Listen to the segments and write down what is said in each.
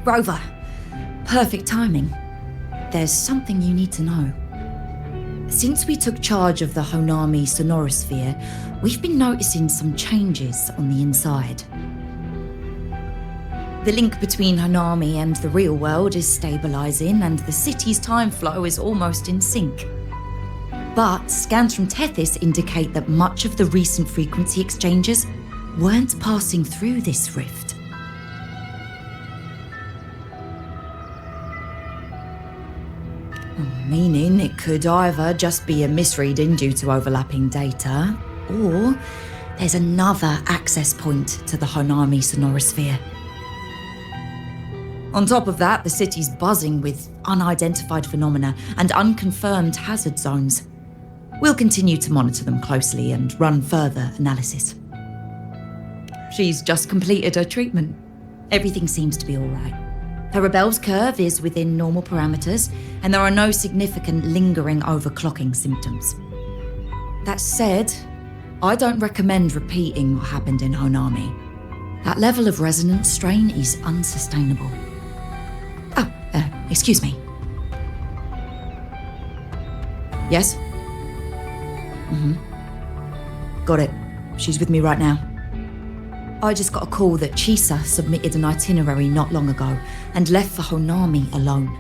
Rover, perfect timing. There's something you need to know. Since we took charge of the Honami Sonorosphere, we've been noticing some changes on the inside. The link between Honami and the real world is stabilising, and the city's time flow is almost in sync. But scans from Tethys indicate that much of the recent frequency exchanges weren't passing through this rift. Meaning it could either just be a misreading due to overlapping data, or there's another access point to the Honami Sonorosphere. On top of that, the city's buzzing with unidentified phenomena and unconfirmed hazard zones. We'll continue to monitor them closely and run further analysis. She's just completed her treatment. Everything seems to be all right. Her rebel's curve is within normal parameters, and there are no significant lingering overclocking symptoms. That said, I don't recommend repeating what happened in Honami. That level of resonance strain is unsustainable. Oh, excuse me. Yes? Got it. She's with me right now. I just got a call that Chisa submitted an itinerary not long ago and left for Honami alone.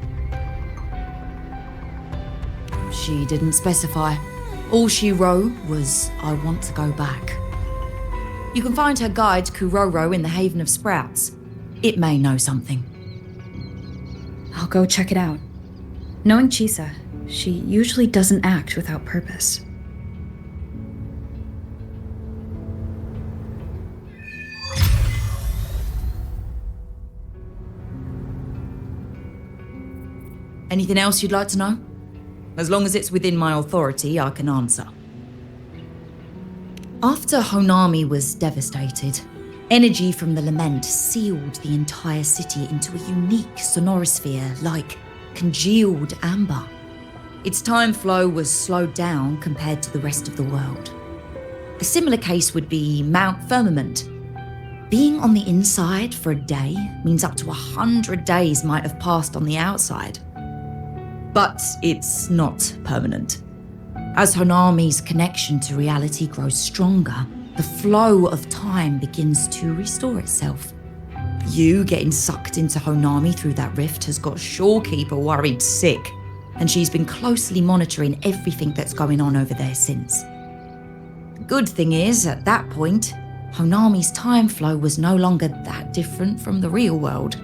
She didn't specify. All she wrote was, "I want to go back." You can find her guide, Kuroro, in the Haven of Sprouts. It may know something. I'll go check it out. Knowing Chisa, she usually doesn't act without purpose. Anything else you'd like to know? As long as it's within my authority, I can answer. After Honami was devastated, energy from the lament sealed the entire city into a unique sonorosphere like congealed amber. Its time flow was slowed down compared to the rest of the world. A similar case would be Mount Firmament. Being on the inside for a day means up to 100 days might have passed on the outside. But it's not permanent. As Honami's connection to reality grows stronger, the flow of time begins to restore itself. You getting sucked into Honami through that rift has got Shorekeeper worried sick, and she's been closely monitoring everything that's going on over there since. The good thing is, at that point, Honami's time flow was no longer that different from the real world.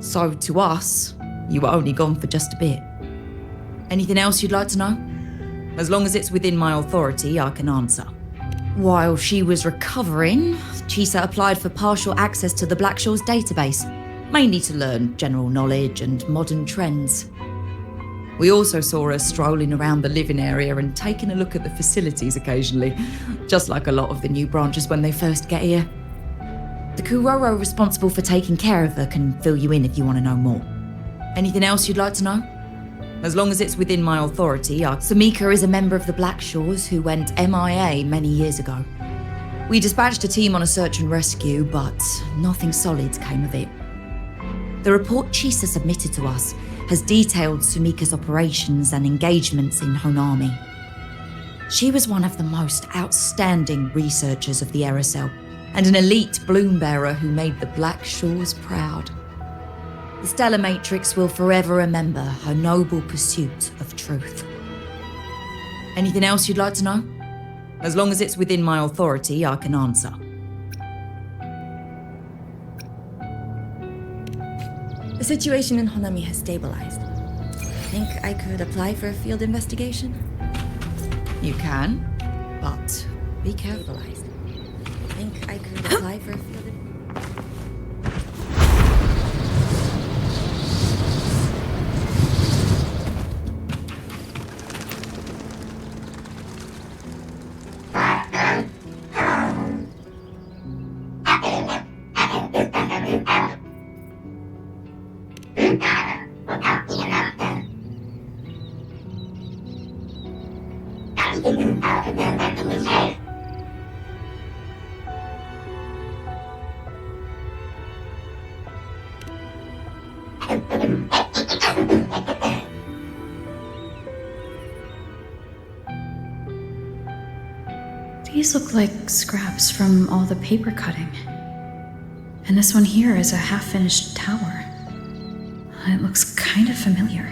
So to us, you were only gone for just a bit. Anything else you'd like to know? As long as it's within my authority, I can answer. While she was recovering, Chisa applied for partial access to the Blackshaw's database, mainly to learn general knowledge and modern trends. We also saw her strolling around the living area and taking a look at the facilities occasionally, just like a lot of the new branches when they first get here. The Kuroro responsible for taking care of her can fill you in if you want to know more. Anything else you'd like to know? As long as it's within my authority, Samika is a member of the Blackshaws who went MIA many years ago. We dispatched a team on a search and rescue, but nothing solid came of it. The report Chisa submitted to us has detailed Sumika's operations and engagements in Honami. She was one of the most outstanding researchers of the Aerocell, and an elite bloom bearer who made the Blackshaws proud. The Stellar Matrix will forever remember her noble pursuit of truth. Anything else you'd like to know? As long as it's within my authority, I can answer. The situation in Honami has stabilized. Think I could apply for a field investigation? You can, but be careful. Think I could apply for a field investigation? These look like scraps from all the paper cutting. And this one here is a half-finished tower. It looks kind of familiar.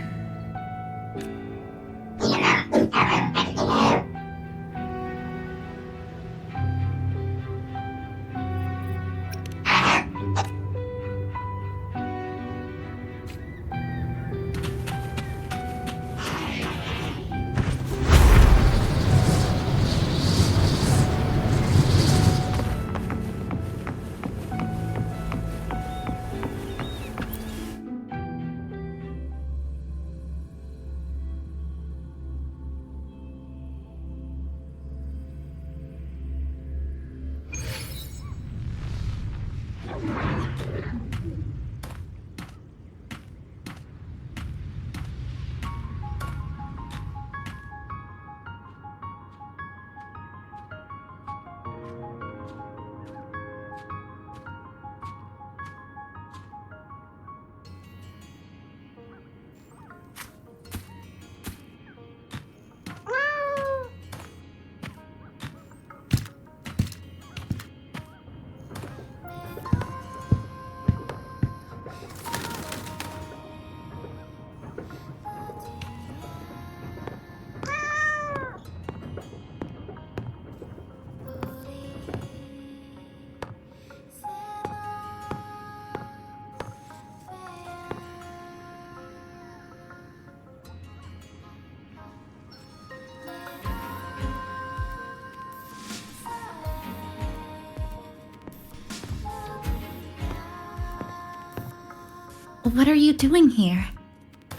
What are you doing here?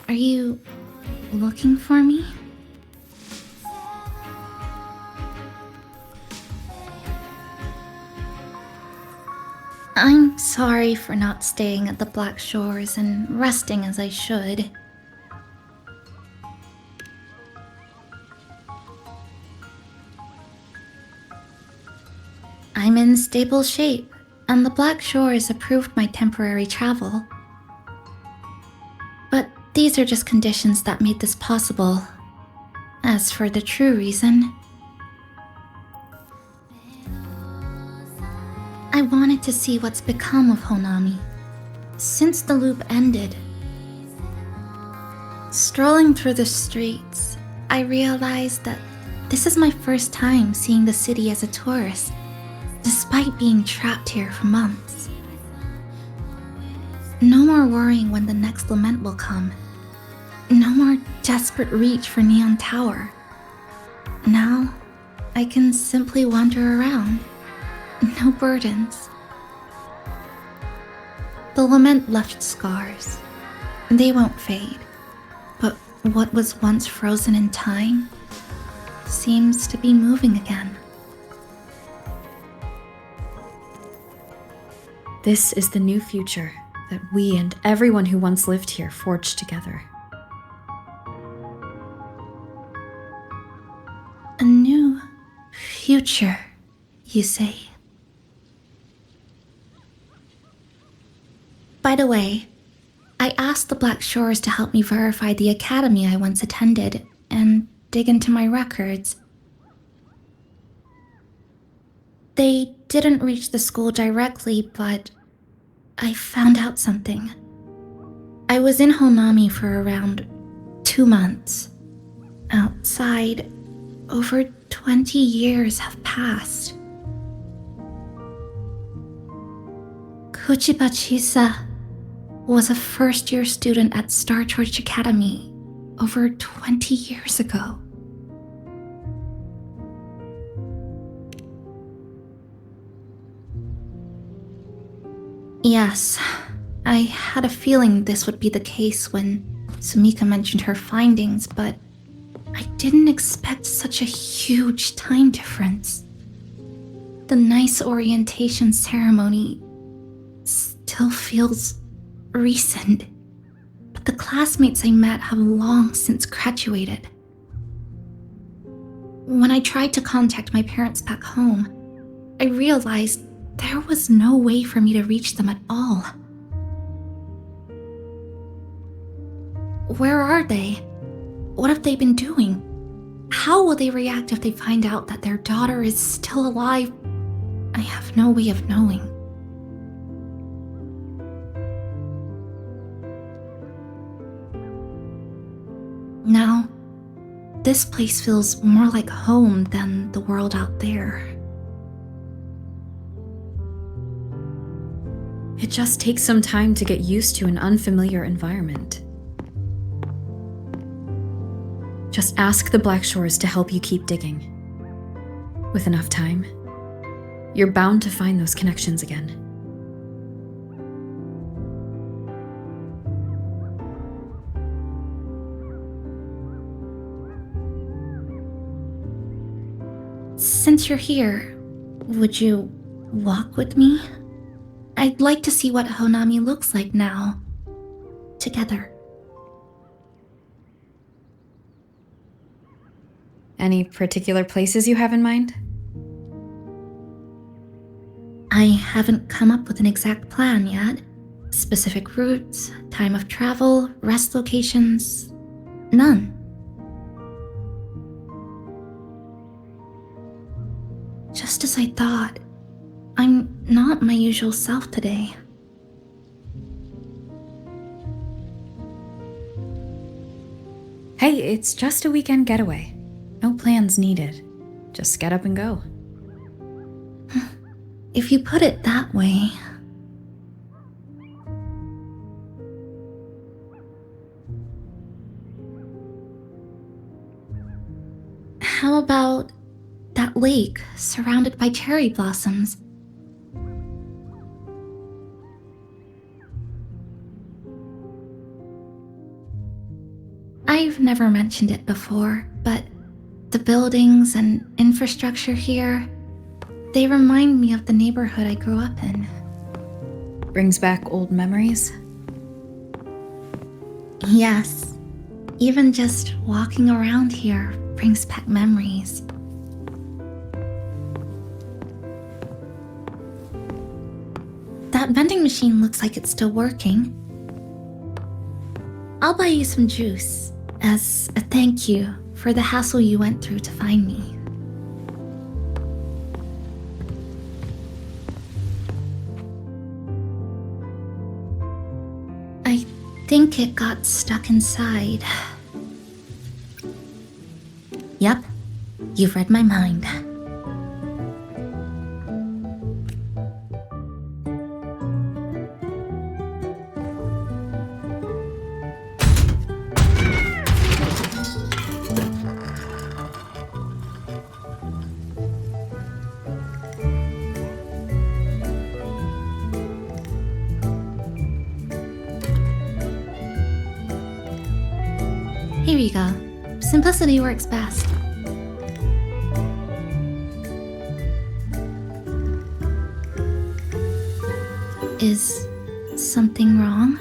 Are you looking for me? I'm sorry for not staying at the Black Shores and resting as I should. I'm in stable shape, and the Black Shores approved my temporary travel. But these are just conditions that made this possible. As for the true reason, I wanted to see what's become of Honami since the loop ended. Strolling through the streets, I realized that this is my first time seeing the city as a tourist, despite being trapped here for months. No more worrying when the next lament will come. No more desperate reach for Neon Tower. Now, I can simply wander around. No burdens. The lament left scars. They won't fade. But what was once frozen in time seems to be moving again. This is the new future that we and everyone who once lived here forged together. A new future, you say? By the way, I asked the Black Shores to help me verify the academy I once attended and dig into my records. They didn't reach the school directly, but I found out something. I was in Honami for around 2 months. Outside, over 20 years have passed. Kuchiba Chisa was a first-year student at Star Church Academy over 20 years ago. Yes, I had a feeling this would be the case when Sumika mentioned her findings, but I didn't expect such a huge time difference. The nice orientation ceremony still feels recent, but the classmates I met have long since graduated. When I tried to contact my parents back home, I realized there was no way for me to reach them at all. Where are they? What have they been doing? How will they react if they find out that their daughter is still alive? I have no way of knowing. Now, this place feels more like home than the world out there. It just takes some time to get used to an unfamiliar environment. Just ask the Black Shores to help you keep digging. With enough time, you're bound to find those connections again. Since you're here, would you walk with me? I'd like to see what Honami looks like now, together. Any particular places you have in mind? I haven't come up with an exact plan yet. Specific routes, time of travel, rest locations, none. Just as I thought, I'm not my usual self today. Hey, it's just a weekend getaway. No plans needed. Just get up and go. If you put it that way. How about that lake surrounded by cherry blossoms? I've never mentioned it before, but the buildings and infrastructure here, they remind me of the neighborhood I grew up in. Brings back old memories? Yes. Even just walking around here brings back memories. That vending machine looks like it's still working. I'll buy you some juice as a thank you for the hassle you went through to find me. I think it got stuck inside. Yep, you've read my mind. Here you go. Simplicity works best. Is something wrong?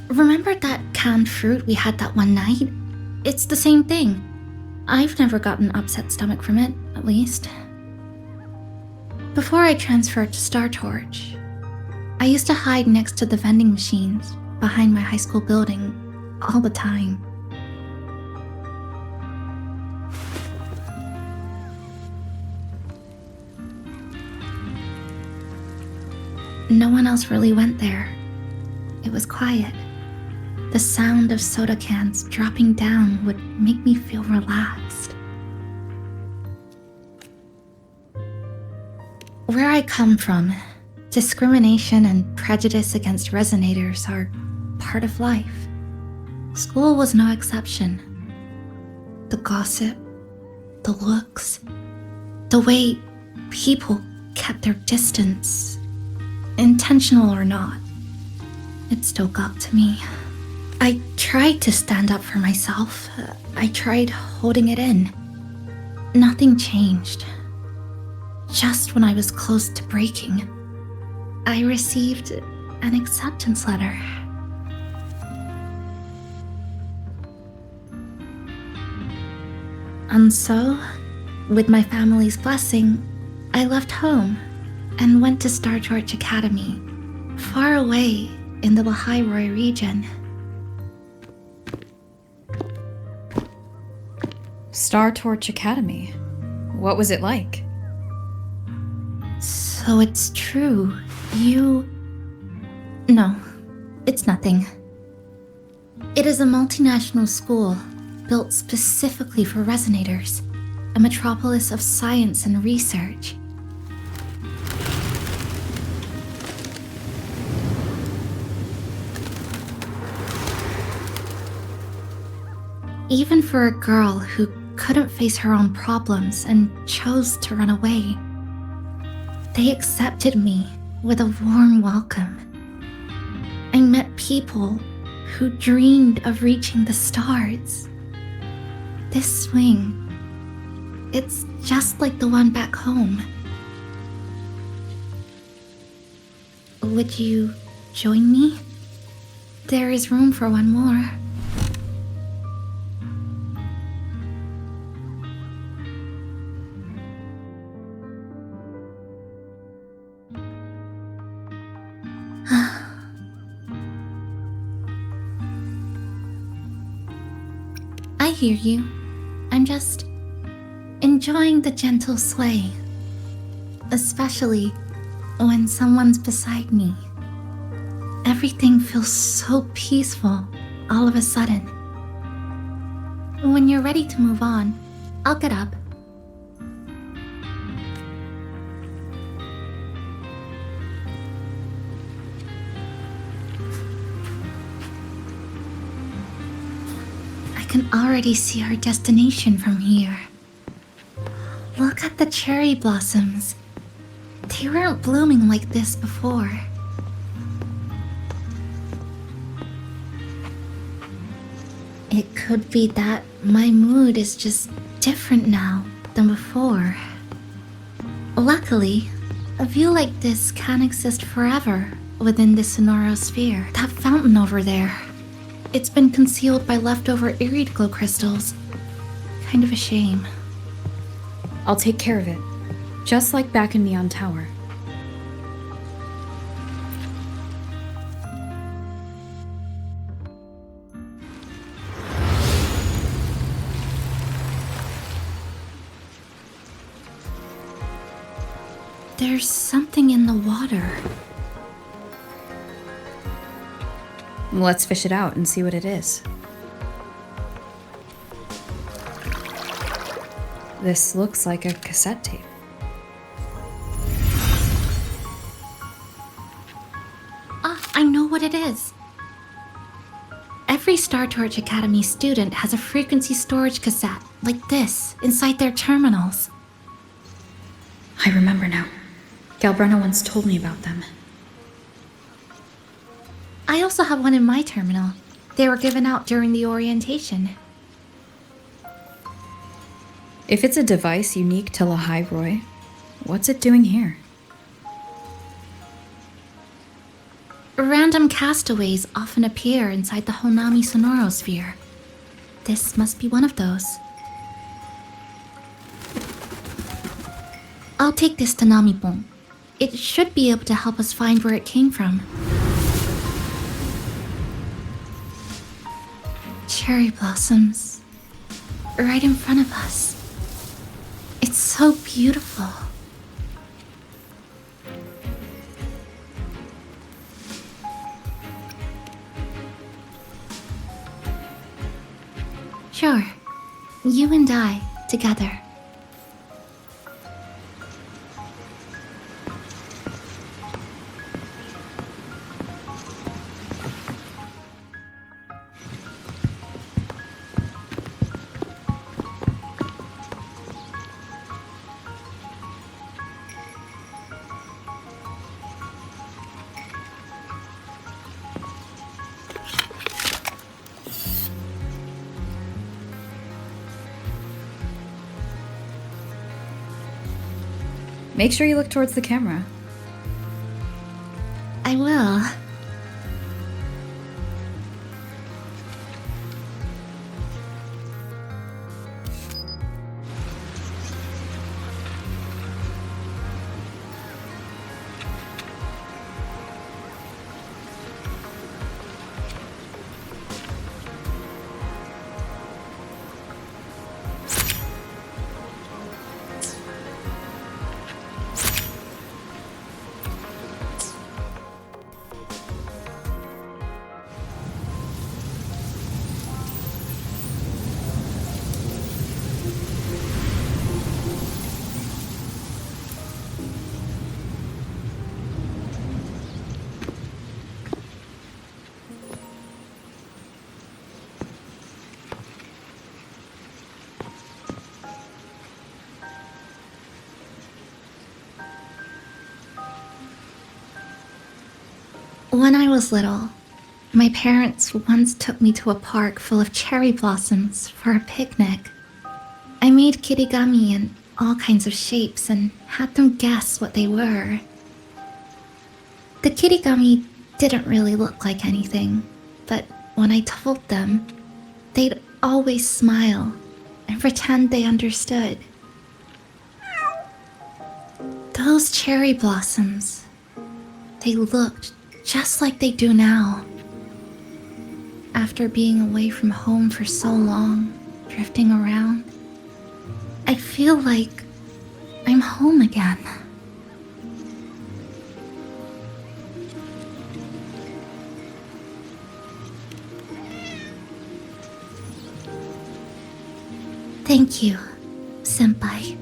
Remember that canned fruit we had that one night? It's the same thing. I've never gotten an upset stomach from it, at least. Before I transferred to Star Torch, I used to hide next to the vending machines behind my high school building all the time. No one else really went there. It was quiet. The sound of soda cans dropping down would make me feel relaxed. Where I come from, discrimination and prejudice against resonators are part of life. School was no exception. The gossip, the looks, the way people kept their distance, intentional or not, it still got to me. I tried to stand up for myself. I tried holding it in. Nothing changed. Just when I was close to breaking, I received an acceptance letter. And so, with my family's blessing, I left home and went to Star Torch Academy, far away in the Lahairoi region. Star Torch Academy. What was it like? So it's true. No, it's nothing. It is a multinational school built specifically for resonators, a metropolis of science and research. Even for a girl who couldn't face her own problems and chose to run away, they accepted me with a warm welcome. I met people who dreamed of reaching the stars. This swing, it's just like the one back home. Would you join me? There is room for one more. I hear you. I'm just enjoying the gentle sway, especially when someone's beside me. Everything feels so peaceful all of a sudden. When you're ready to move on, I'll get up. I can already see our destination from here. Look at the cherry blossoms. They weren't blooming like this before. It could be that my mood is just different now than before. Luckily, a view like this can exist forever within the Sonoro sphere. That fountain over there, it's been concealed by leftover irid glow crystals. Kind of a shame. I'll take care of it. Just like back in Neon Tower. There's something in the water. Let's fish it out and see what it is. This looks like a cassette tape. I know what it is. Every Star Torch Academy student has a frequency storage cassette like this inside their terminals. I remember now. Galbrena once told me about them. I also have one in my terminal. They were given out during the orientation. If it's a device unique to Lahairoi, what's it doing here? Random castaways often appear inside the Honami sonorosphere. This must be one of those. I'll take this to Namipon. It should be able to help us find where it came from. Cherry blossoms. Right in front of us. It's so beautiful. Sure. You and I, together. Make sure you look towards the camera. I will. When I was little, my parents once took me to a park full of cherry blossoms for a picnic. I made kirigami in all kinds of shapes and had them guess what they were. The kirigami didn't really look like anything, but when I told them, they'd always smile and pretend they understood. Those cherry blossoms, they looked just like they do now. After being away from home for so long, drifting around, I feel like I'm home again. Thank you, Senpai.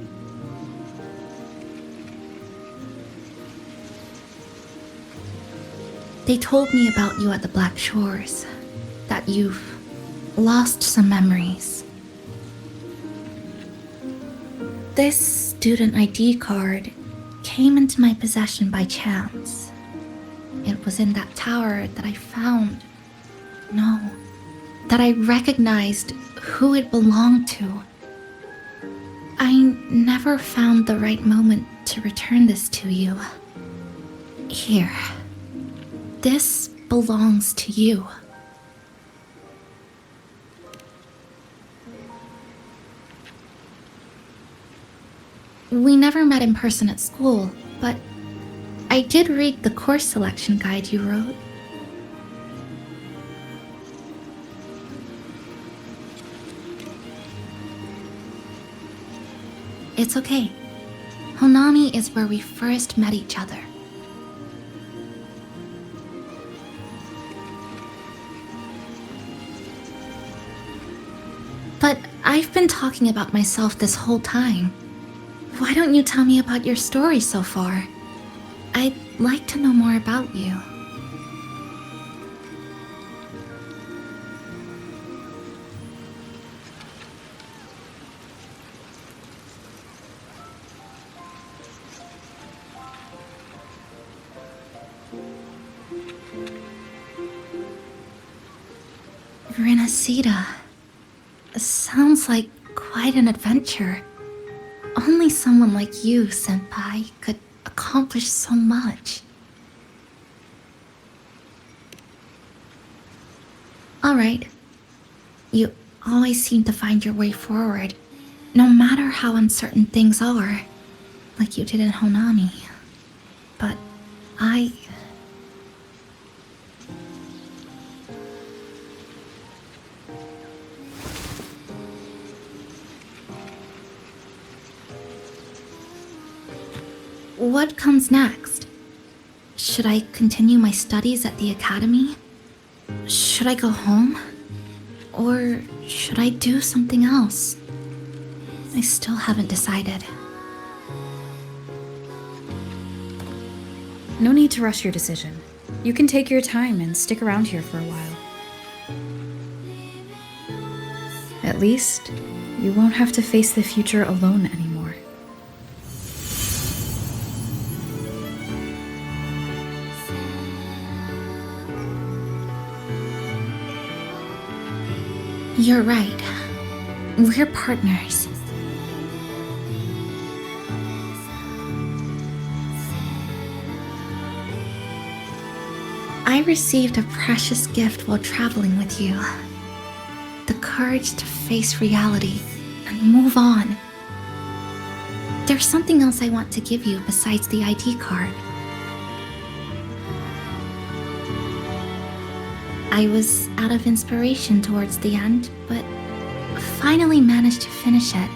They told me about you at the Black Shores, that you've lost some memories. This student ID card came into my possession by chance. It was in that tower that I found. No, that I recognized who it belonged to. I never found the right moment to return this to you. Here. This belongs to you. We never met in person at school, but I did read the course selection guide you wrote. It's okay. Honami is where we first met each other. But I've been talking about myself this whole time. Why don't you tell me about your story so far? I'd like to know more about you. Renacida. Sounds like quite an adventure. Only someone like you, Senpai, could accomplish so much. Alright. You always seem to find your way forward, no matter how uncertain things are, like you did in Honami. But What comes next? Should I continue my studies at the academy? Should I go home? Or should I do something else? I still haven't decided. No need to rush your decision. You can take your time and stick around here for a while. At least, you won't have to face the future alone anymore. You're right. We're partners. I received a precious gift while traveling with you. The courage to face reality and move on. There's something else I want to give you besides the ID card. I was out of inspiration towards the end, but finally managed to finish it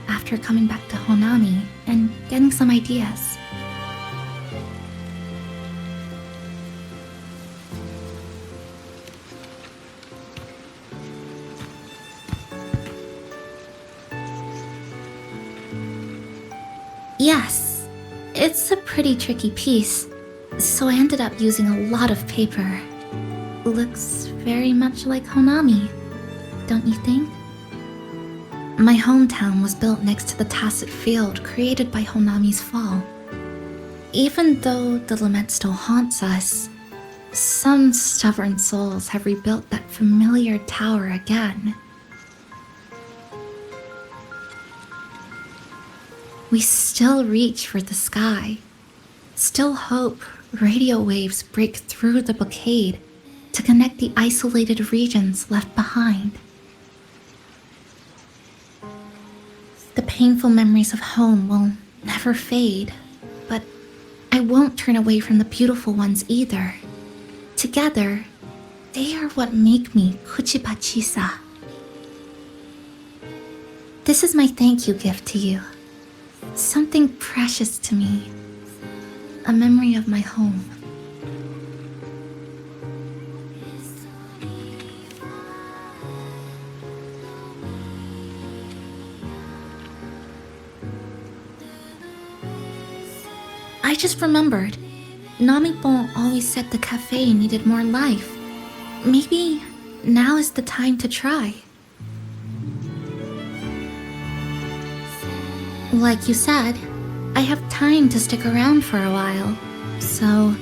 after coming back to Honami and getting some ideas. Yes, it's a pretty tricky piece, so I ended up using a lot of paper. Looks very much like Honami, don't you think? My hometown was built next to the tacit field created by Honami's fall. Even though the lament still haunts us, Some stubborn souls have rebuilt that familiar tower again. We still reach for the sky, still hope radio waves break through the blockade to connect the isolated regions left behind. The painful memories of home will never fade, but I won't turn away from the beautiful ones either. Together, they are what make me Kuchipachisa. This is my thank you gift to you. Something precious to me. A memory of my home. I just remembered. Namipon always said the cafe needed more life. Maybe now is the time to try. Like you said, I have time to stick around for a while. So,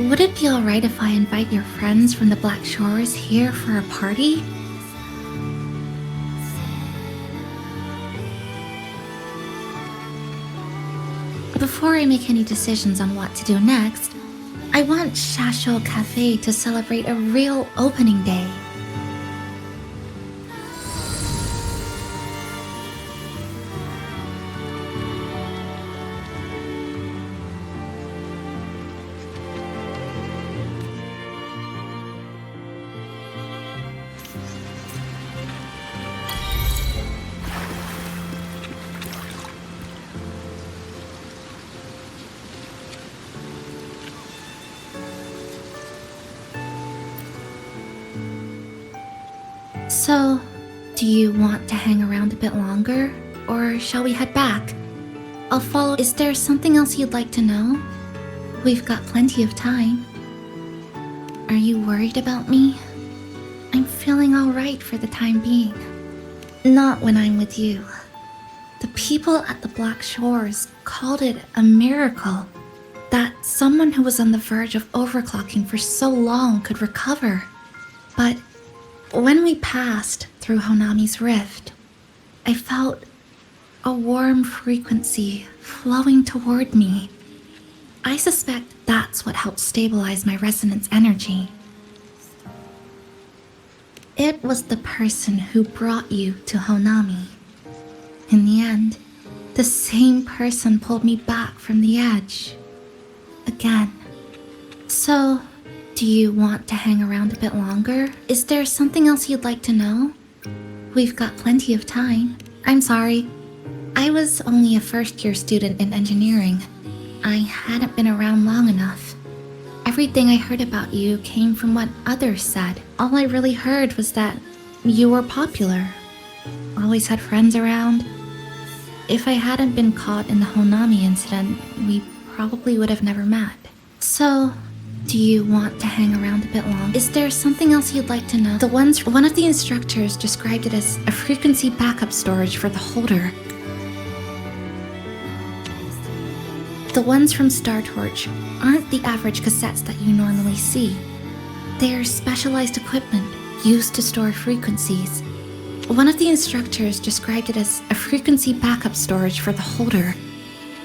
would it be alright if I invite your friends from the Black Shores here for a party? Before I make any decisions on what to do next, I want Shasho Cafe to celebrate a real opening day. So, do you want to hang around a bit longer, or shall we head back? I'll follow. Is there something else you'd like to know? We've got plenty of time. Are you worried about me? I'm feeling alright for the time being. Not when I'm with you. The people at the Black Shores called it a miracle that someone who was on the verge of overclocking for so long could recover. But when we passed through Honami's rift, I felt a warm frequency flowing toward me. I suspect that's what helped stabilize my resonance energy. It was the person who brought you to Honami. In the end, the same person pulled me back from the edge. Again. So, do you want to hang around a bit longer? Is there something else you'd like to know? We've got plenty of time. I'm sorry. I was only a first-year student in engineering. I hadn't been around long enough. Everything I heard about you came from what others said. All I really heard was that you were popular. Always had friends around. If I hadn't been caught in the Honami incident, we probably would have never met. So, do you want to hang around a bit long? Is there something else you'd like to know? One of the instructors described it as a frequency backup storage for the holder. The ones from Star Torch aren't the average cassettes that you normally see. They're specialized equipment used to store frequencies. One of the instructors described it as a frequency backup storage for the holder.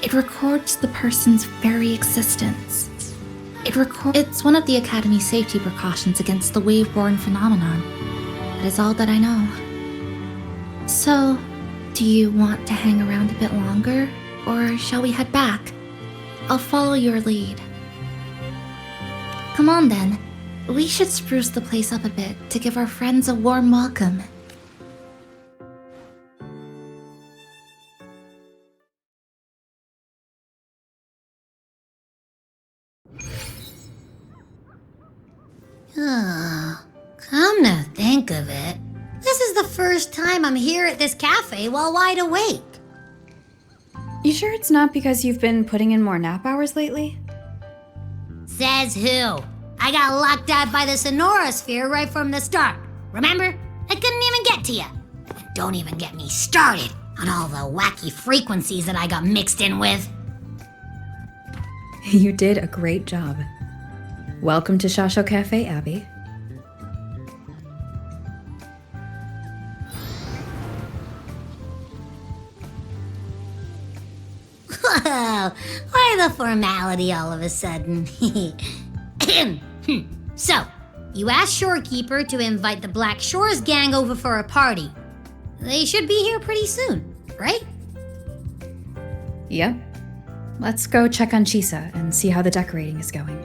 It records the person's very existence. It's one of the Academy's safety precautions against the wave-borne phenomenon. That is all that I know. So, do you want to hang around a bit longer, or shall we head back? I'll follow your lead. Come on then. We should spruce the place up a bit to give our friends a warm welcome. Come to think of it, this is the first time I'm here at this cafe while wide awake. You sure it's not because you've been putting in more nap hours lately? Says who? I got locked out by the Sonorosphere right from the start. Remember? I couldn't even get to you. And don't even get me started on all the wacky frequencies that I got mixed in with. You did a great job. Welcome to Shasho Cafe, Abby. Whoa, why the formality all of a sudden? So, you asked Shorekeeper to invite the Black Shores gang over for a party. They should be here pretty soon, right? Yep. Let's go check on Chisa and see how the decorating is going.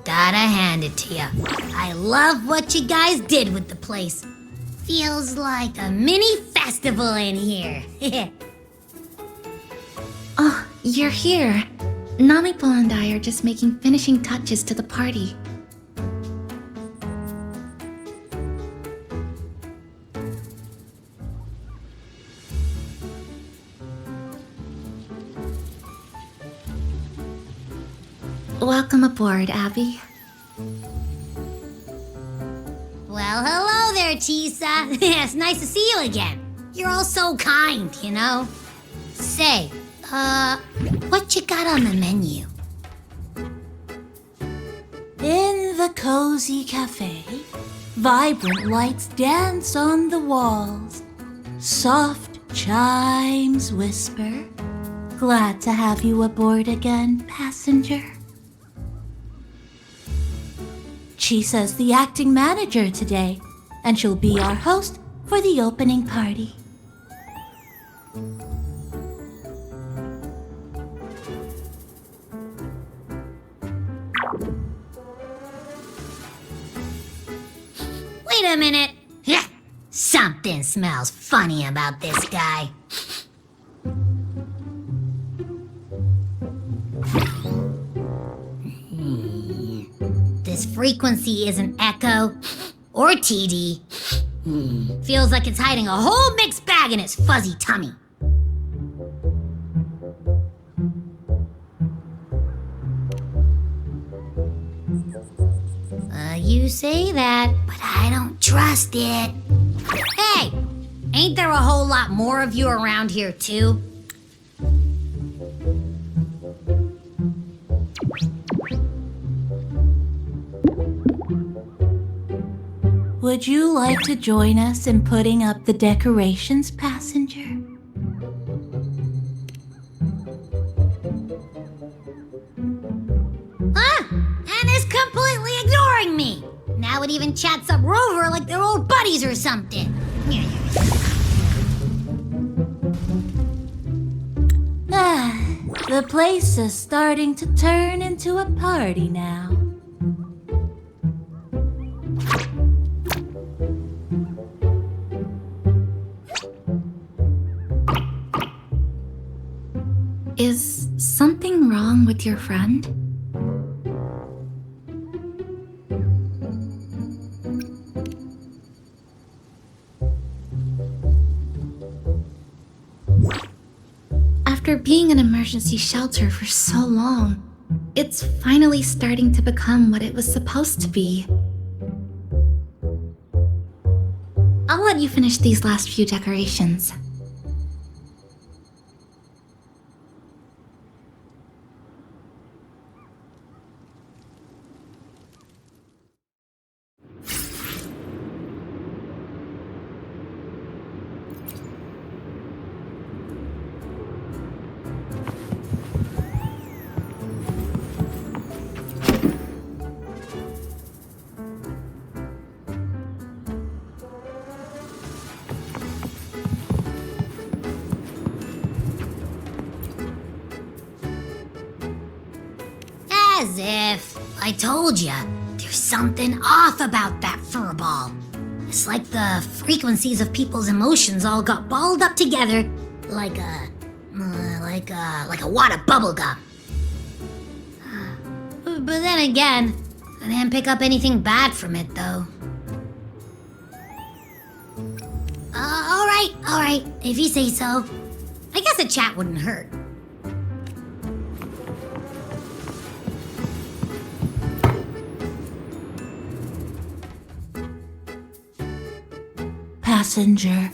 Gotta hand it to ya. I love what you guys did with the place. Feels like a mini festival in here. Oh, you're here. Namipo and I are just making finishing touches to the party. Welcome aboard, Abby. Well, hello there, Chisa. It's nice to see you again. You're all so kind, you know? Say, what you got on the menu? In the cozy cafe, vibrant lights dance on the walls. Soft chimes whisper. Glad to have you aboard again, passenger. Chisa's the acting manager today, and she'll be our host for the opening party. Wait a minute. Something smells funny about this guy. This frequency isn't echo or TD. Feels like it's hiding a whole mixed bag in its fuzzy tummy. You say that, but I don't trust it. Hey, ain't there a whole lot more of you around here too? Would you like to join us in putting up the decorations, passenger? And is completely ignoring me. Now it even chats up Rover like they're old buddies or something. The place is starting to turn into a party now. Is something wrong with your friend? After being an emergency shelter for so long, it's finally starting to become what it was supposed to be. I'll let you finish these last few decorations. As if. I told ya, there's something off about that furball. It's like the frequencies of people's emotions all got balled up together like a wad of bubblegum. But then again, I didn't pick up anything bad from it, though. Alright, if you say so. I guess a chat wouldn't hurt. Passenger,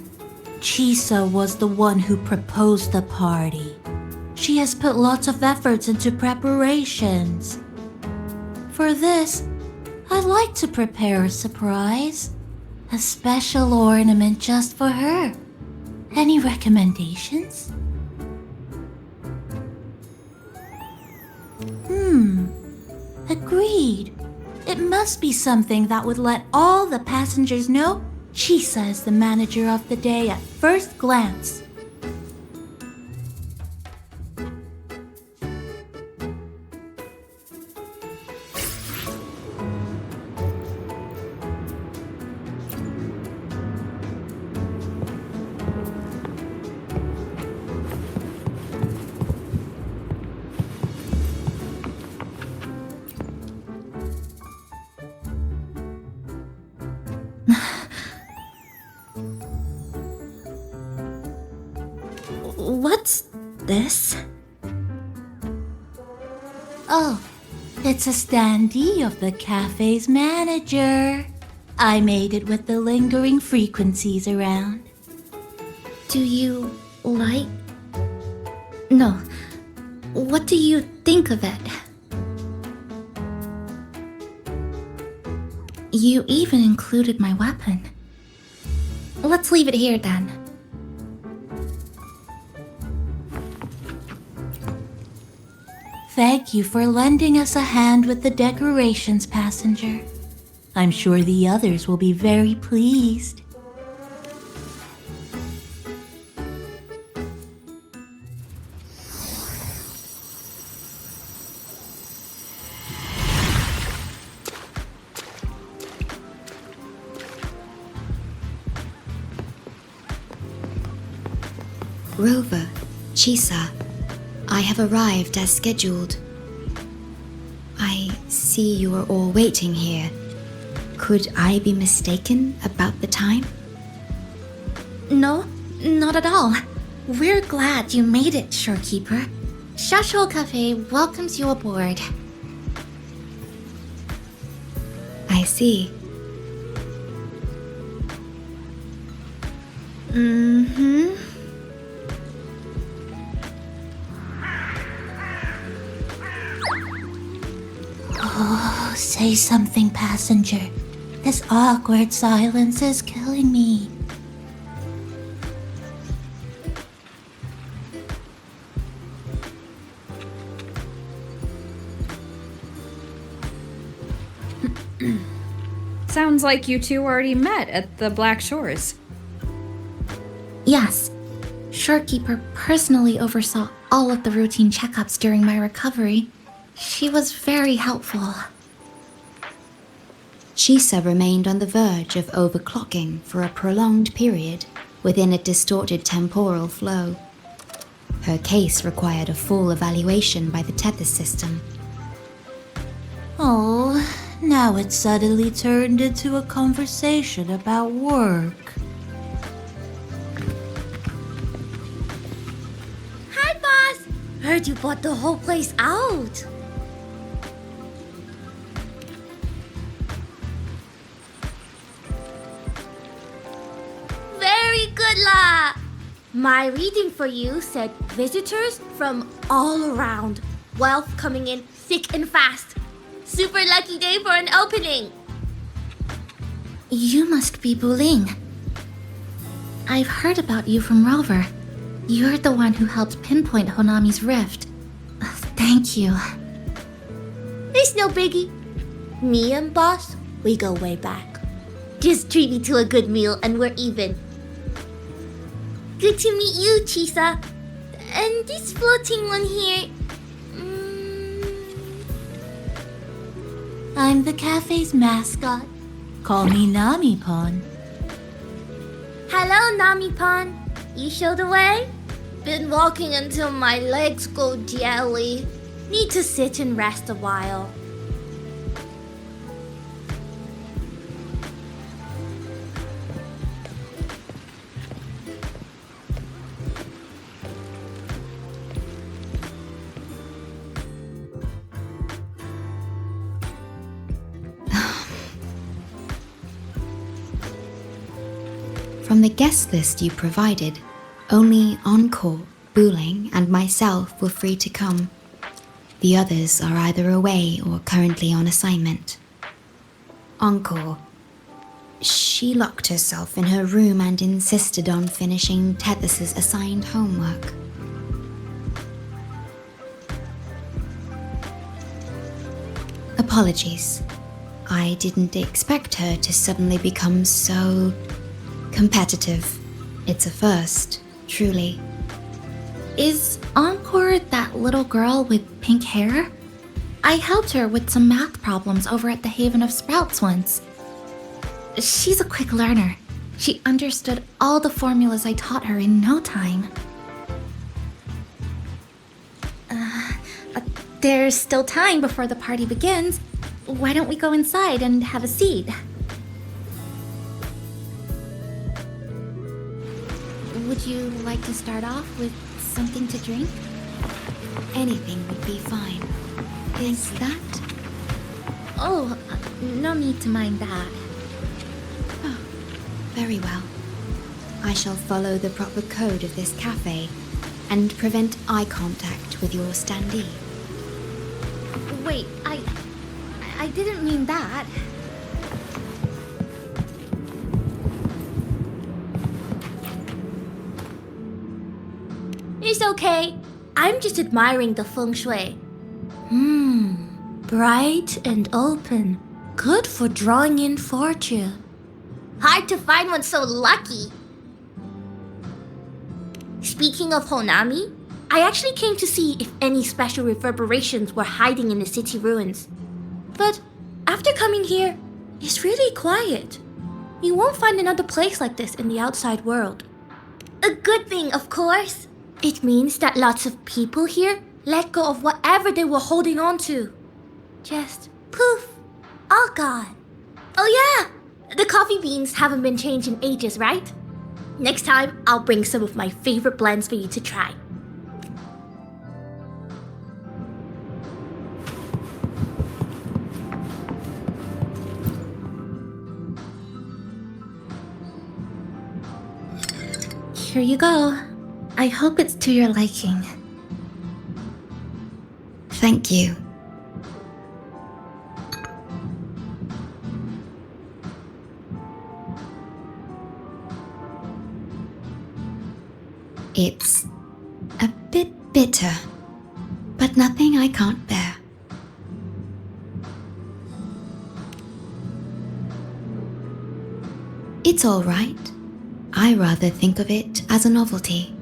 Chisa was the one who proposed the party. She has put lots of efforts into preparations. For this, I'd like to prepare a surprise. A special ornament just for her. Any recommendations? Agreed. It must be something that would let all the passengers know Chisa is the manager of the day at first glance. What's this? Oh, it's a standee of the cafe's manager. I made it with the lingering frequencies around. Do you like... No. What do you think of it? You even included my weapon. Let's leave it here then. Thank you for lending us a hand with the decorations, passenger. I'm sure the others will be very pleased. Rover, Chisa, I have arrived as scheduled. I see you are all waiting here. Could I be mistaken about the time? No, not at all. We're glad you made it, Shorekeeper. Shashol Cafe welcomes you aboard. I see. Oh, say something, passenger. This awkward silence is killing me. Sounds like you two already met at the Black Shores. Yes. Shorekeeper personally oversaw all of the routine checkups during my recovery. She was very helpful. Chisa remained on the verge of overclocking for a prolonged period within a distorted temporal flow. Her case required a full evaluation by the tether system. Oh, now it suddenly turned into a conversation about work. Hi, boss! Heard you bought the whole place out. Very good, La! My reading for you said visitors from all around. Wealth coming in thick and fast. Super lucky day for an opening. You must be Buling. I've heard about you from Rover. You're the one who helped pinpoint Honami's rift. Thank you. It's no biggie. Me and boss, we go way back. Just treat me to a good meal and we're even. Good to meet you, Chisa. And this floating one here... I'm the cafe's mascot. Call me Nami-pon. Hello, Nami-pon. You show the way? Been walking until my legs go jelly. Need to sit and rest a while. From the guest list you provided, only Encore, Booling, and myself were free to come. The others are either away or currently on assignment. Encore. She locked herself in her room and insisted on finishing Tethys's assigned homework. Apologies. I didn't expect her to suddenly become so competitive. It's a first, truly. Is Encore that little girl with pink hair? I helped her with some math problems over at the Haven of Sprouts once. She's a quick learner. She understood all the formulas I taught her in no time. There's still time before the party begins. Why don't we go inside and have a seat? Would you like to start off with something to drink? Anything would be fine. Is that? Oh, no need to mind that. Oh, very well. I shall follow the proper code of this cafe and prevent eye contact with your standee. Wait, I didn't mean that. It's okay. I'm just admiring the feng shui. Bright and open. Good for drawing in fortune. Hard to find one so lucky. Speaking of Honami, I actually came to see if any special reverberations were hiding in the city ruins. But after coming here, it's really quiet. You won't find another place like this in the outside world. A good thing, of course. It means that lots of people here let go of whatever they were holding on to. Just poof, all gone. Oh yeah, the coffee beans haven't been changed in ages, right? Next time, I'll bring some of my favorite blends for you to try. Here you go. I hope it's to your liking. Thank you. It's a bit bitter, but nothing I can't bear. It's all right. I rather think of it as a novelty.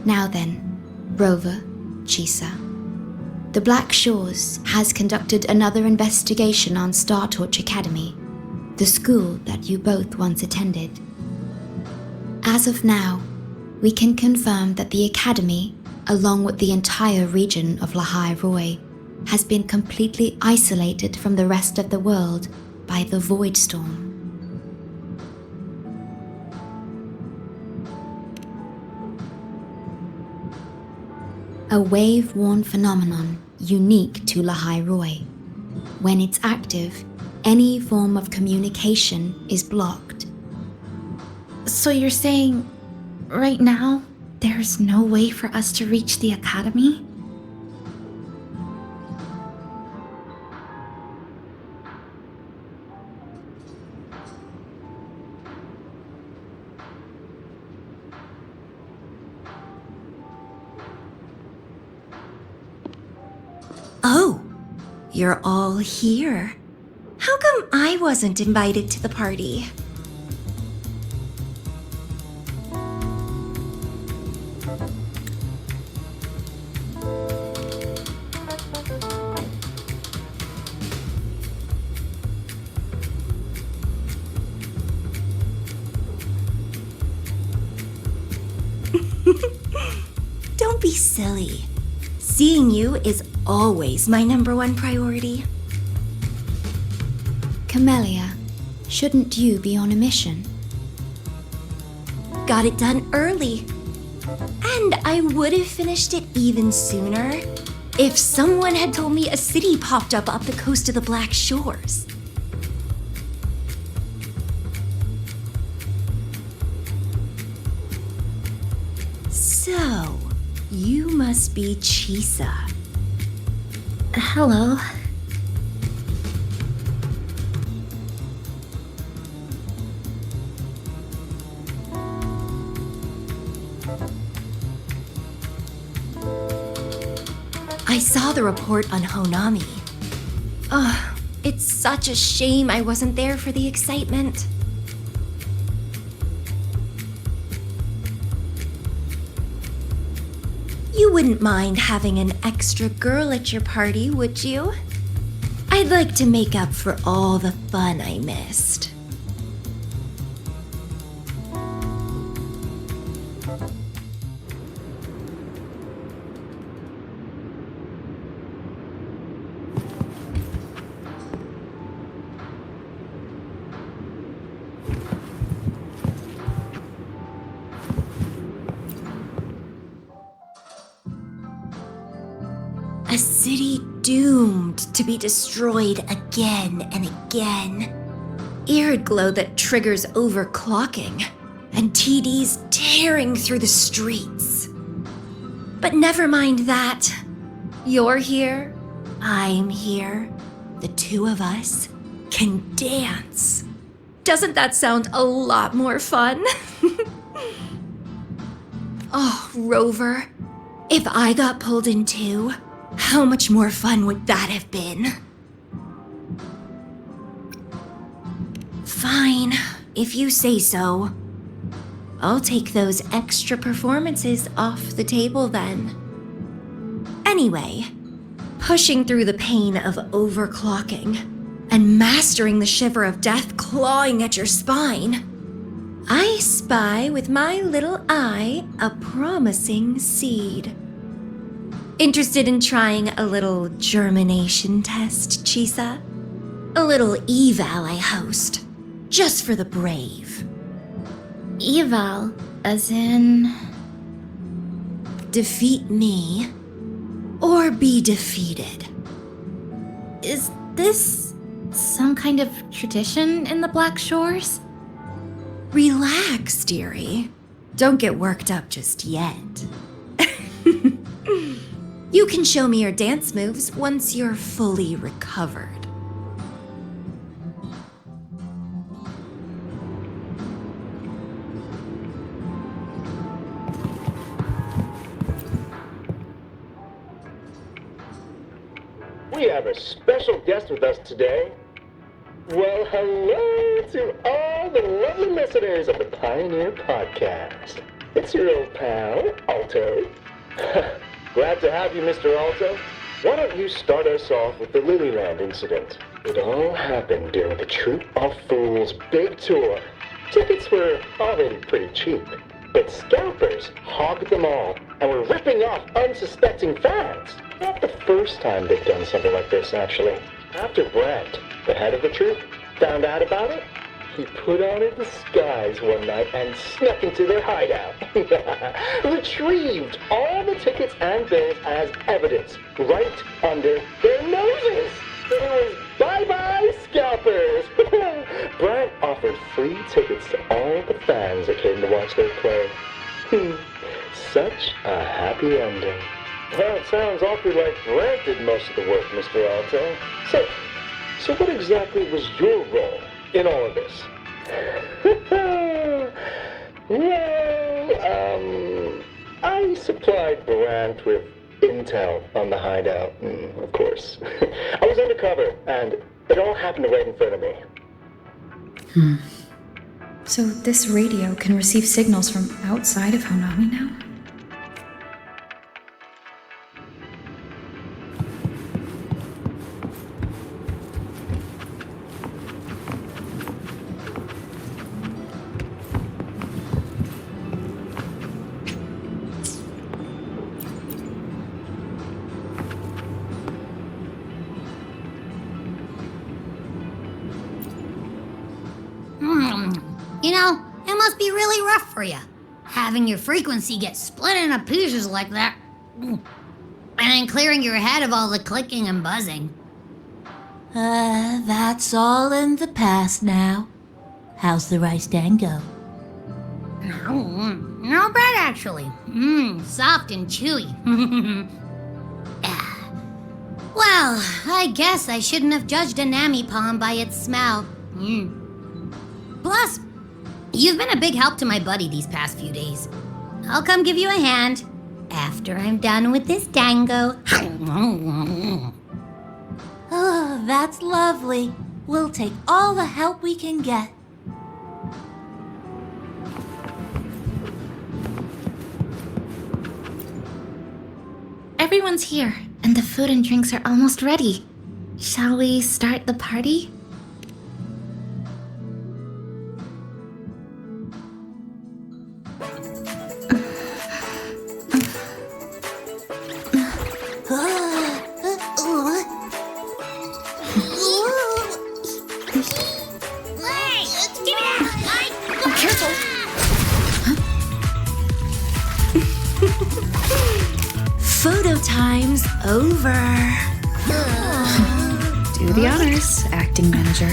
Now then, Rover, Chisa. The Black Shores has conducted another investigation on Startorch Academy, the school that you both once attended. As of now, we can confirm that the Academy, along with the entire region of Lahai Roi, has been completely isolated from the rest of the world by the Void Storm. A wave-worn phenomenon unique to Lahai Roi. When it's active, any form of communication is blocked. So you're saying, right now, there's no way for us to reach the Academy? Oh, you're all here. How come I wasn't invited to the party? Don't be silly. Seeing you is always my #1 priority. Camellia, shouldn't you be on a mission? Got it done early. And I would have finished it even sooner if someone had told me a city popped up off the coast of the Black Shores. So, you must be Chisa. Hello. I saw the report on Honami. Ugh, it's such a shame I wasn't there for the excitement. You wouldn't mind having an extra girl at your party, would you? I'd like to make up for all the fun I missed. A city doomed to be destroyed again and again. Arid glow that triggers overclocking, and TDs tearing through the streets. But never mind that. You're here, I'm here. The two of us can dance. Doesn't that sound a lot more fun? Oh, Rover, if I got pulled in too, how much more fun would that have been? Fine, if you say so. I'll take those extra performances off the table then. Anyway, pushing through the pain of overclocking and mastering the shiver of death clawing at your spine, I spy with my little eye a promising seed. Interested in trying a little germination test, Chisa? A little eval I host, just for the brave. Eval, as in... Defeat me, or be defeated. Is this some kind of tradition in the Black Shores? Relax, dearie. Don't get worked up just yet. You can show me your dance moves once you're fully recovered. We have a special guest with us today. Well, hello to all the lovely listeners of the Pioneer Podcast. It's your old pal, Alto. Glad to have you, Mr. Alto. Why don't you start us off with the Lilyland incident? It all happened during the Troop of Fools big tour. Tickets were already pretty cheap, but scalpers hogged them all and were ripping off unsuspecting fans. Not the first time they've done something like this, actually. After Brent, the head of the troop, found out about it, he put on a disguise one night and snuck into their hideout. Retrieved all the tickets and bills as evidence right under their noses. It was bye-bye scalpers. Brent offered free tickets to all the fans that came to watch their play. Such a happy ending. Well, it sounds awfully like Brent did most of the work, Mr. Alto. So what exactly was your role in all of this? Well, I supplied Brant with intel on the hideout, of course. I was undercover, and it all happened right in front of me. So this radio can receive signals from outside of Honami now? You know, it must be really rough for you, having your frequency get split into pieces like that. And then clearing your head of all the clicking and buzzing. That's all in the past now. How's the rice tango? No bad, actually. Soft and chewy. Well, I guess I shouldn't have judged a Nami palm by its smell. Plus, you've been a big help to my buddy these past few days. I'll come give you a hand after I'm done with this tango. Oh, that's lovely. We'll take all the help we can get. Everyone's here, and the food and drinks are almost ready. Shall we start the party? Hey, give me that! Careful! Photo time's over. Do the honors, acting manager.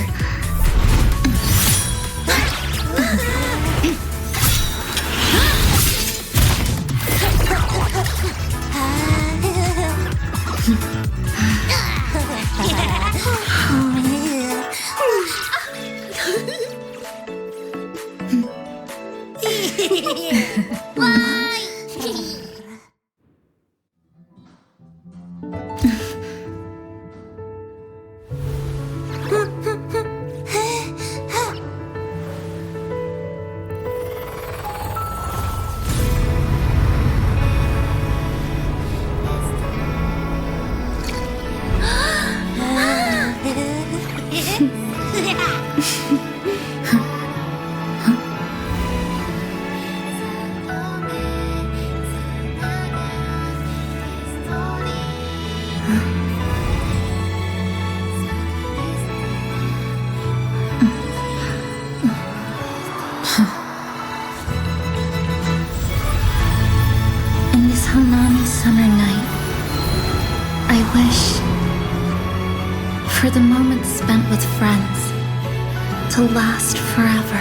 In this Hanami summer night, I wish for the moments spent with friends to last forever.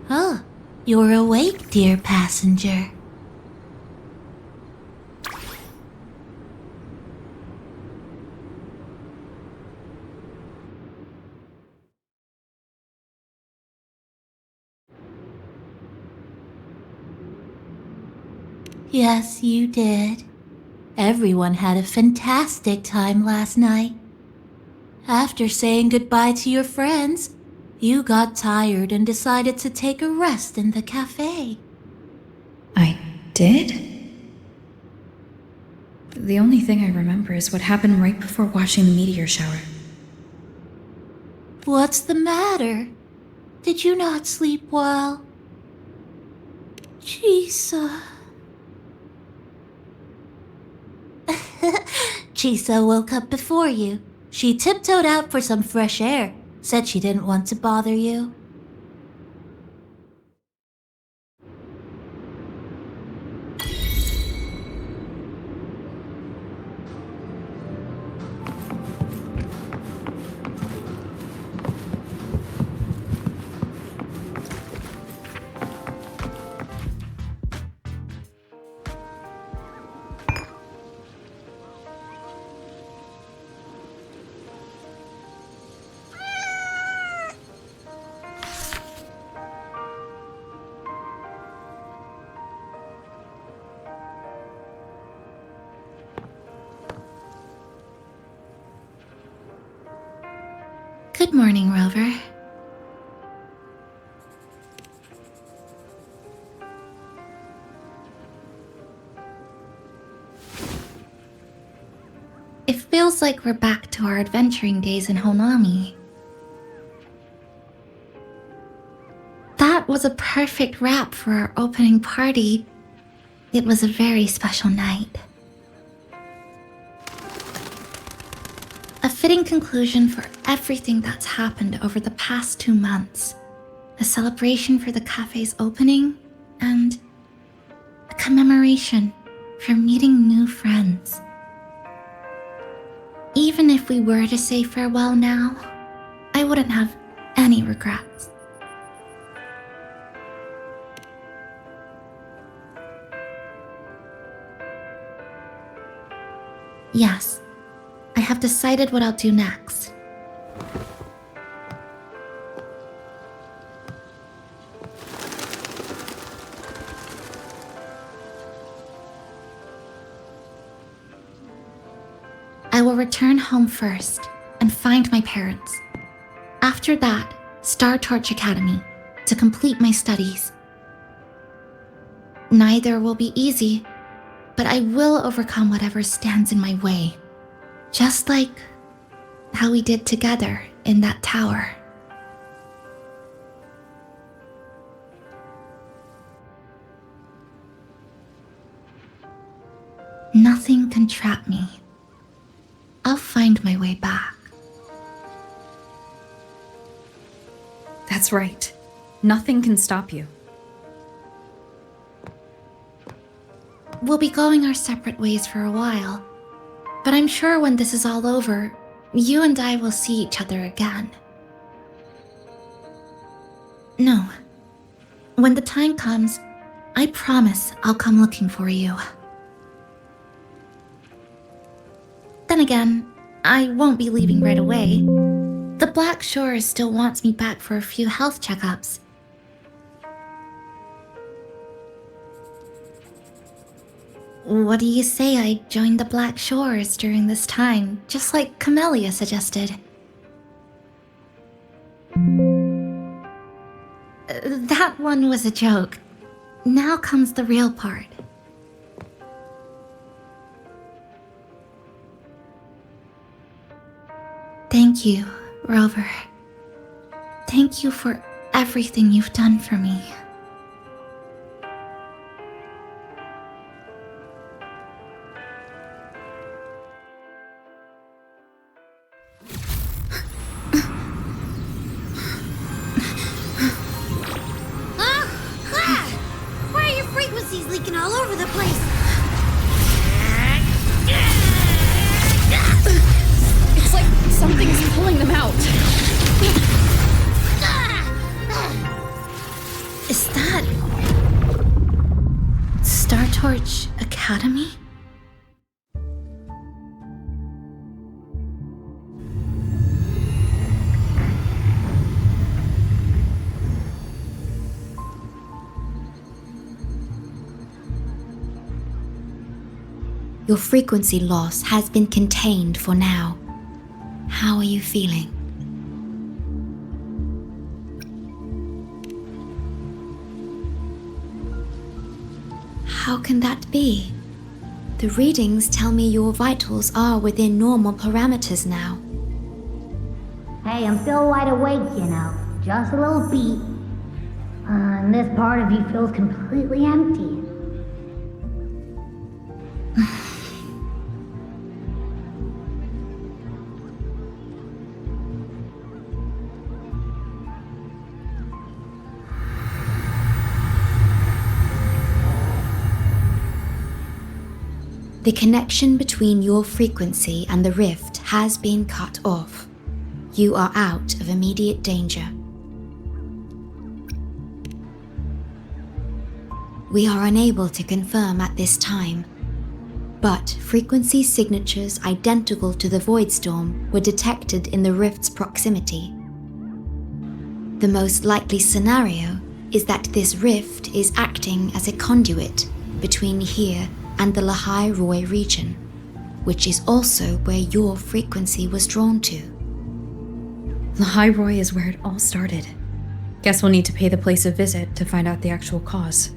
Oh, you're awake, dear passenger. Yes, you did. Everyone had a fantastic time last night. After saying goodbye to your friends, you got tired and decided to take a rest in the cafe. I did? The only thing I remember is what happened right before watching the meteor shower. What's the matter? Did you not sleep well? Chisa. Chisa woke up before you. She tiptoed out for some fresh air, said she didn't want to bother you. Good morning, Rover. It feels like we're back to our adventuring days in Honami. was a perfect wrap for our opening party. It was a very special night. A fitting conclusion for everything that's happened over the past 2 months. A celebration for the cafe's opening, and a commemoration for meeting new friends. Even if we were to say farewell now, I wouldn't have any regrets. Yes, I have decided what I'll do next. I will return home first and find my parents. After that, Star Torch Academy to complete my studies. Neither will be easy, but I will overcome whatever stands in my way. Just like how we did together in that tower. Nothing can trap me. I'll find my way back. That's right. Nothing can stop you. We'll be going our separate ways for a while, but I'm sure when this is all over, you and I will see each other again. No. When the time comes, I promise I'll come looking for you. Then again, I won't be leaving right away. The Black Shore still wants me back for a few health checkups. What do you say I join the Black Shores during this time, just like Camellia suggested? That one was a joke. Now comes the real part. Thank you, Rover. Thank you for everything you've done for me. Why are your frequencies leaking all over the place? It's like something's pulling them out. Is that Star Torch Academy? Your frequency loss has been contained for now. How are you feeling? How can that be? The readings tell me your vitals are within normal parameters now. Hey, I'm still wide awake, you know. Just a little beat. And this part of you feels completely empty. The connection between your frequency and the rift has been cut off. You are out of immediate danger. We are unable to confirm at this time, but frequency signatures identical to the void storm were detected in the rift's proximity. The most likely scenario is that this rift is acting as a conduit between here and the Lehigh Roy region, which is also where your frequency was drawn to. Lehigh Roy is where it all started. Guess we'll need to pay the place a visit to find out the actual cause.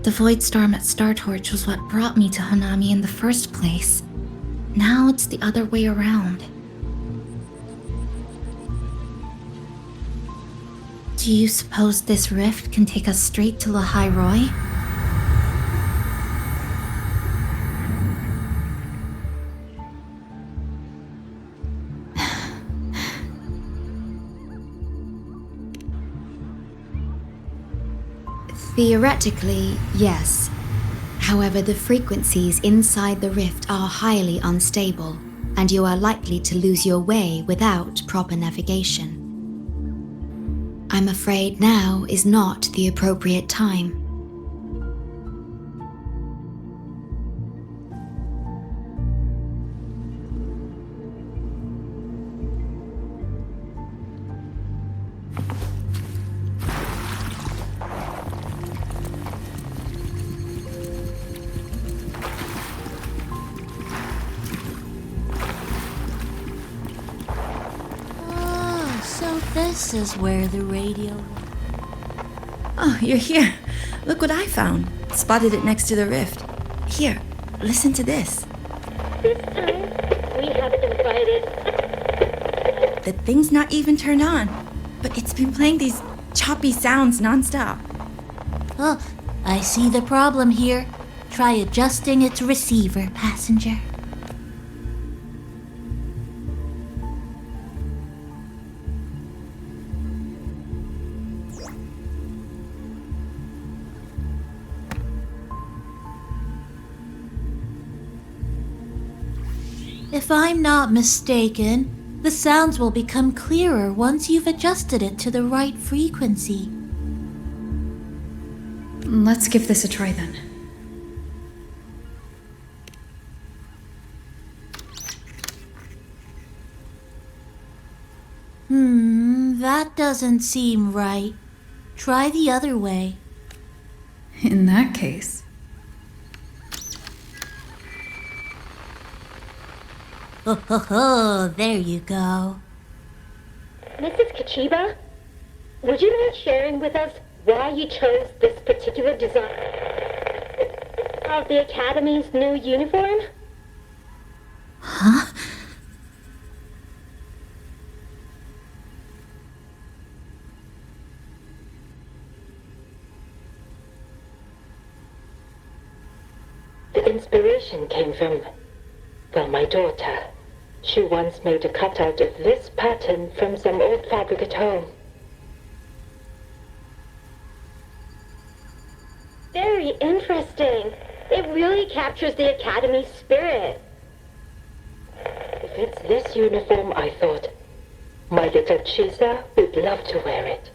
The void storm at Star Torch was what brought me to Hanami in the first place. Now it's the other way around. Do you suppose this rift can take us straight to Lahai Roy? Theoretically, yes. However, the frequencies inside the rift are highly unstable, and you are likely to lose your way without proper navigation. I'm afraid now is not the appropriate time. So this is where the radio... Oh, you're here. Look what I found. Spotted it next to the rift. Here, listen to this. This time, we have invited... The thing's not even turned on, but it's been playing these choppy sounds nonstop. Oh, I see the problem here. Try adjusting its receiver, passenger. If I'm not mistaken, the sounds will become clearer once you've adjusted it to the right frequency. Let's give this a try then. That doesn't seem right. Try the other way. In that case... Oh, there you go. Mrs. Kachiba, would you mind sharing with us why you chose this particular design of the Academy's new uniform? Huh? The inspiration came from, well, my daughter. She once made a cutout of this pattern from some old fabric at home. Very interesting. It really captures the Academy's spirit. If it's this uniform, I thought, my little Chisa would love to wear it.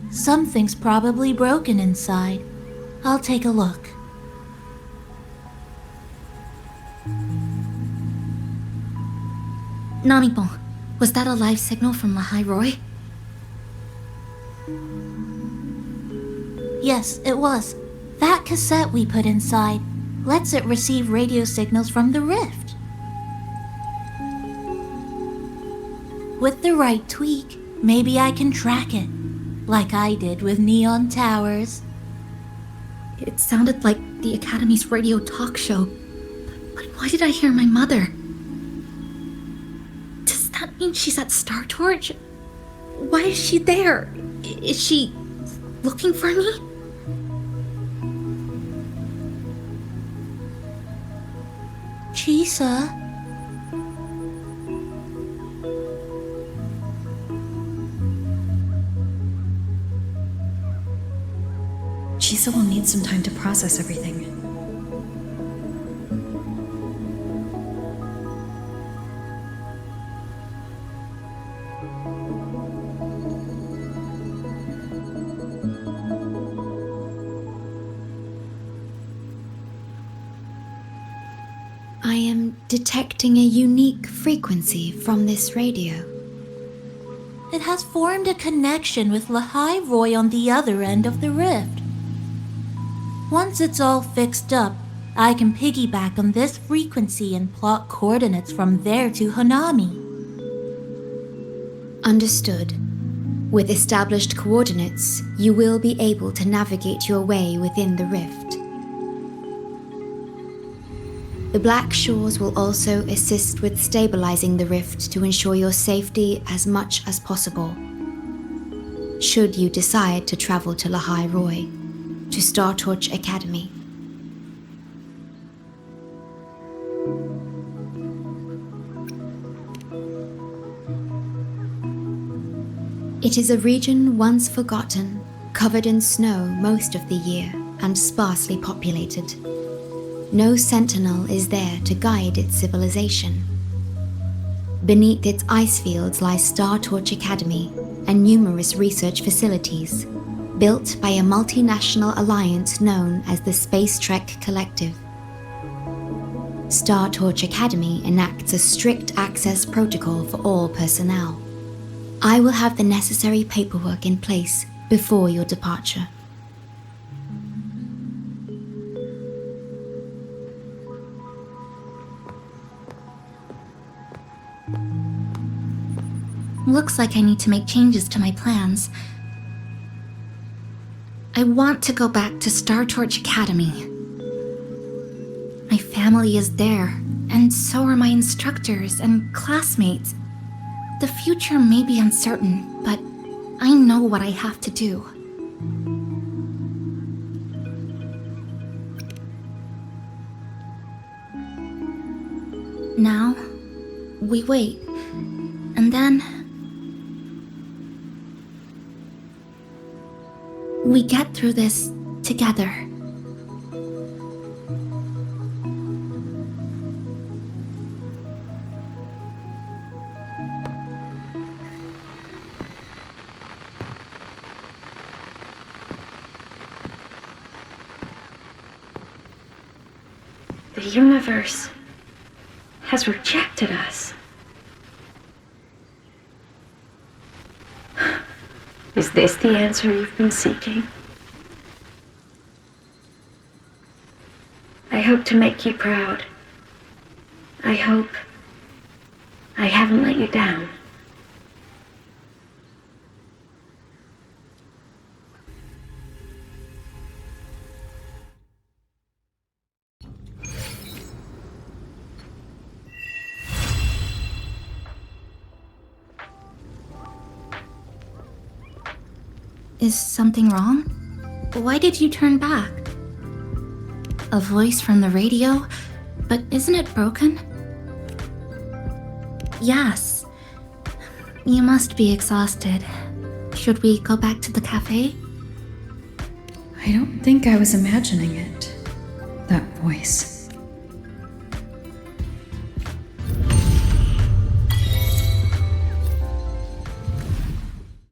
Something's probably broken inside. I'll take a look. Namipon, was that a live signal from Lahai Roy? Yes, it was. That cassette we put inside lets it receive radio signals from the rift. With the right tweak, maybe I can track it, like I did with Neon Towers. It sounded like the Academy's radio talk show. But why did I hear my mother? Does that mean she's at Star Torch? Why is she there? Is she looking for me? Chisa? Chisa will need some time to process everything. I am detecting a unique frequency from this radio. It has formed a connection with Lahai Roy on the other end of the rift. Once it's all fixed up, I can piggyback on this frequency and plot coordinates from there to Hanami. Understood. With established coordinates, you will be able to navigate your way within the rift. The Black Shores will also assist with stabilizing the rift to ensure your safety as much as possible. Should you decide to travel to Lahai Roy, to Star Torch Academy. It is a region once forgotten, covered in snow most of the year, and sparsely populated. No sentinel is there to guide its civilization. Beneath its ice fields lies Star Torch Academy and numerous research facilities, built by a multinational alliance known as the Space Trek Collective. Star Torch Academy enacts a strict access protocol for all personnel. I will have the necessary paperwork in place before your departure. Looks like I need to make changes to my plans. I want to go back to Star Torch Academy. My family is there, and so are my instructors and classmates. The future may be uncertain, but I know what I have to do. Now, we wait, and then we get through this together. The universe has rejected us. Is this the answer you've been seeking? I hope to make you proud. I hope I haven't let you down. Is something wrong? Why did you turn back? A voice from the radio? But isn't it broken? Yes. You must be exhausted. Should we go back to the cafe? I don't think I was imagining it. That voice.